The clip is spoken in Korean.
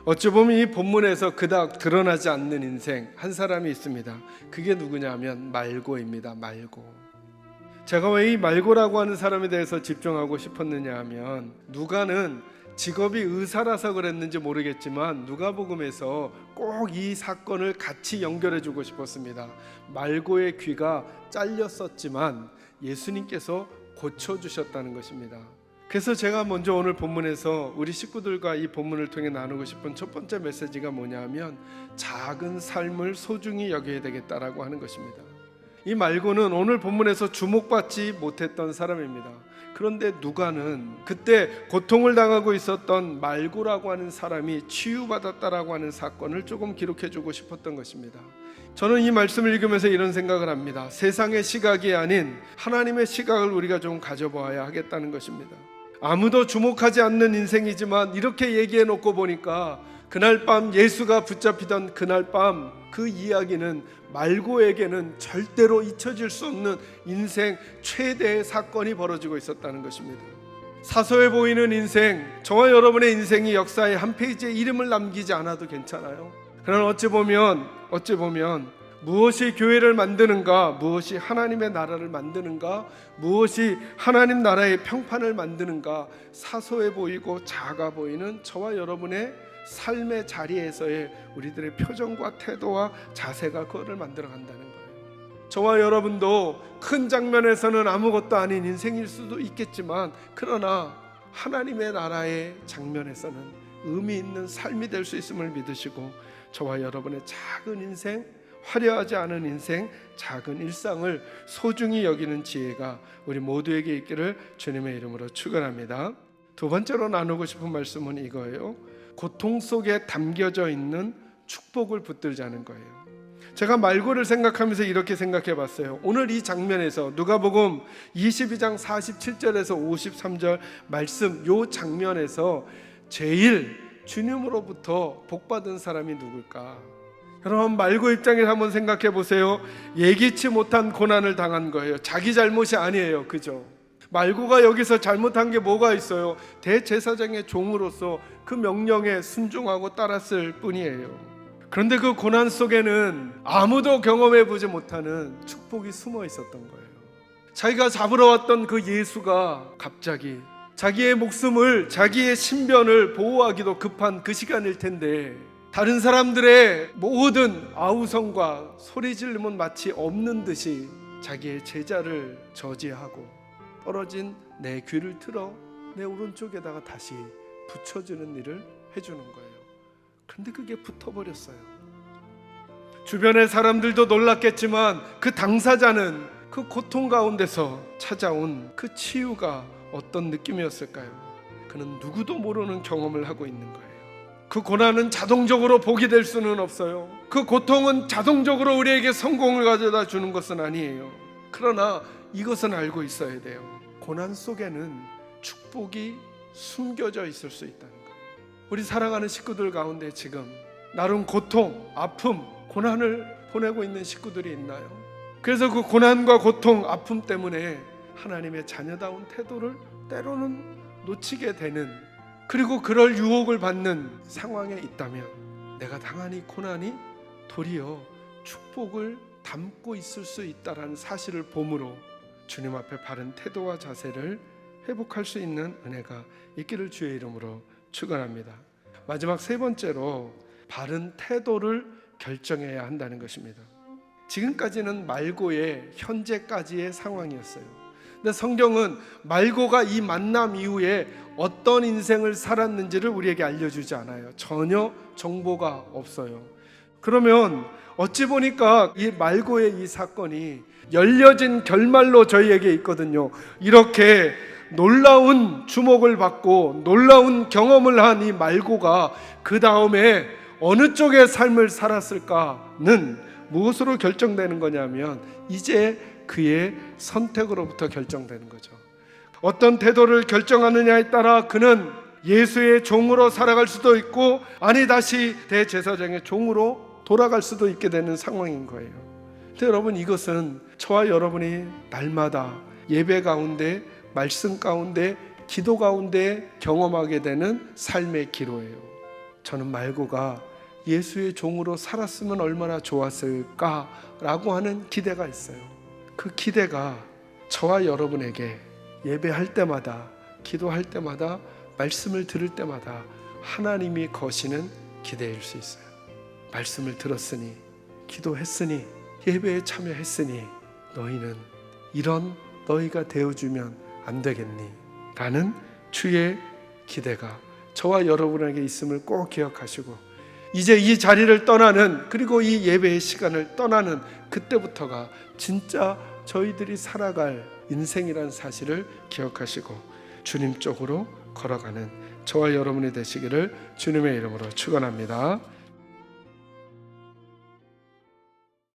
어찌 보면 이 본문에서 그닥 드러나지 않는 인생 한 사람이 있습니다. 그게 누구냐면 말고입니다. 말고. 제가 왜 이 말고라고 하는 사람에 대해서 집중하고 싶었느냐 하면, 누가는 직업이 의사라서 그랬는지 모르겠지만 누가복음에서 꼭 이 사건을 같이 연결해 주고 싶었습니다. 말고의 귀가 잘렸었지만 예수님께서 고쳐주셨다는 것입니다. 그래서 제가 먼저 오늘 본문에서 우리 식구들과 이 본문을 통해 나누고 싶은 첫 번째 메시지가 뭐냐면, 작은 삶을 소중히 여겨야 되겠다라고 하는 것입니다. 이 말고는 오늘 본문에서 주목받지 못했던 사람입니다. 그런데 누가는 그때 고통을 당하고 있었던 말고라고 하는 사람이 치유받았다라고 하는 사건을 조금 기록해주고 싶었던 것입니다. 저는 이 말씀을 읽으면서 이런 생각을 합니다. 세상의 시각이 아닌 하나님의 시각을 우리가 좀 가져보아야 하겠다는 것입니다. 아무도 주목하지 않는 인생이지만 이렇게 얘기해 놓고 보니까 그날 밤 예수가 붙잡히던 그날 밤 그 이야기는 말고에게는 절대로 잊혀질 수 없는 인생 최대의 사건이 벌어지고 있었다는 것입니다. 사소해 보이는 인생, 저와 여러분의 인생이 역사의 한 페이지에 이름을 남기지 않아도 괜찮아요. 그러나 어찌 보면 무엇이 교회를 만드는가, 무엇이 하나님의 나라를 만드는가, 무엇이 하나님 나라의 평판을 만드는가, 사소해 보이고 작아 보이는 저와 여러분의 삶의 자리에서의 우리들의 표정과 태도와 자세가 그거를 만들어 간다는 거예요. 저와 여러분도 큰 장면에서는 아무것도 아닌 인생일 수도 있겠지만, 그러나 하나님의 나라의 장면에서는 의미 있는 삶이 될 수 있음을 믿으시고, 저와 여러분의 작은 인생, 화려하지 않은 인생, 작은 일상을 소중히 여기는 지혜가 우리 모두에게 있기를 주님의 이름으로 축원합니다. 두 번째로 나누고 싶은 말씀은 이거예요. 고통 속에 담겨져 있는 축복을 붙들자는 거예요. 제가 말고를 생각하면서 이렇게 생각해 봤어요. 오늘 이 장면에서 누가복음 22장 47절에서 53절 말씀, 요 장면에서 제일 주님으로부터 복받은 사람이 누굴까? 여러분, 말고 입장에서 한번 생각해 보세요. 예기치 못한 고난을 당한 거예요. 자기 잘못이 아니에요. 그죠? 말고가 여기서 잘못한 게 뭐가 있어요? 대제사장의 종으로서 그 명령에 순종하고 따랐을 뿐이에요. 그런데 그 고난 속에는 아무도 경험해 보지 못하는 축복이 숨어 있었던 거예요. 자기가 잡으러 왔던 그 예수가 갑자기 자기의 목숨을, 자기의 신변을 보호하기도 급한 그 시간일 텐데, 다른 사람들의 모든 아우성과 소리 지르면 마치 없는 듯이 자기의 제자를 저지하고 떨어진 내 귀를 틀어 내 오른쪽에다가 다시 붙여주는 일을 해주는 거예요. 그런데 그게 붙어버렸어요. 주변의 사람들도 놀랐겠지만 그 당사자는 그 고통 가운데서 찾아온 그 치유가 어떤 느낌이었을까요? 그는 누구도 모르는 경험을 하고 있는 거예요. 그 고난은 자동적으로 복이 될 수는 없어요. 그 고통은 자동적으로 우리에게 성공을 가져다 주는 것은 아니에요. 그러나 이것은 알고 있어야 돼요. 고난 속에는 축복이 숨겨져 있을 수 있다는 거예요. 우리 사랑하는 식구들 가운데 지금 나름 고통, 아픔, 고난을 보내고 있는 식구들이 있나요? 그래서 그 고난과 고통, 아픔 때문에 하나님의 자녀다운 태도를 때로는 놓치게 되는, 그리고 그럴 유혹을 받는 상황에 있다면, 내가 당한 이 고난이 도리어 축복을 담고 있을 수 있다는 사실을 보므로 주님 앞에 바른 태도와 자세를 회복할 수 있는 은혜가 있기를 주의 이름으로 축원합니다. 마지막 세 번째로 바른 태도를 결정해야 한다는 것입니다. 지금까지는 말고의 현재까지의 상황이었어요. 근데 성경은 말고가 이 만남 이후에 어떤 인생을 살았는지를 우리에게 알려주지 않아요. 전혀 정보가 없어요. 그러면 어찌 보니까 이 말고의 이 사건이 열려진 결말로 저희에게 있거든요. 이렇게 놀라운 주목을 받고 놀라운 경험을 한 이 말고가 그 다음에 어느 쪽의 삶을 살았을까는 무엇으로 결정되는 거냐면, 이제 그의 선택으로부터 결정되는 거죠. 어떤 태도를 결정하느냐에 따라 그는 예수의 종으로 살아갈 수도 있고, 아니 다시 대제사장의 종으로 돌아갈 수도 있게 되는 상황인 거예요. 근데 여러분, 이것은 저와 여러분이 날마다 예배 가운데, 말씀 가운데, 기도 가운데 경험하게 되는 삶의 기로예요. 저는 말고가 예수의 종으로 살았으면 얼마나 좋았을까라고 하는 기대가 있어요. 그 기대가 저와 여러분에게 예배할 때마다, 기도할 때마다, 말씀을 들을 때마다 하나님이 거시는 기대일 수 있어요. 말씀을 들었으니, 기도했으니, 예배에 참여했으니 너희는 이런 너희가 되어주면 안 되겠니? 라는 주의 기대가 저와 여러분에게 있음을 꼭 기억하시고, 이제 이 자리를 떠나는, 그리고 이 예배의 시간을 떠나는 그때부터가 진짜 저희들이 살아갈 인생이라는 사실을 기억하시고 주님 쪽으로 걸어가는 저와 여러분이 되시기를 주님의 이름으로 축원합니다.